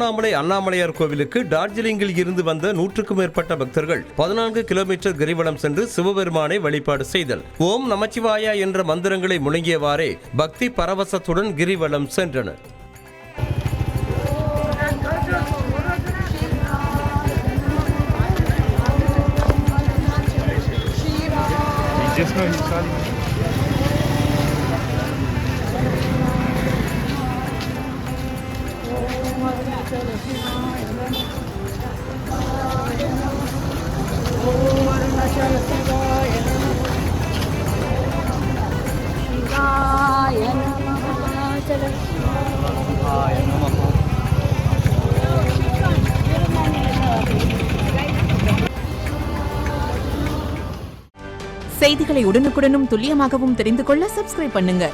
திருவண்ணாமலை அண்ணாமலையார் கோவிலுக்கு டார்ஜிலிங்கில் இருந்து வந்த 100க்கும் மேற்பட்ட பக்தர்கள் 14 கிலோமீட்டர் கிரிவலம் சென்று சிவபெருமானை வழிபாடு செய்தல். ஓம் நமச்சிவாயா என்ற மந்திரங்களை முழங்கியவாறே பக்தி பரவசத்துடன் கிரிவலம் சென்றனர். செய்திகளை உடனுக்குடனும் துல்லியமாகவும் தெரிந்து கொள்ள சப்ஸ்கிரைப் பண்ணுங்க.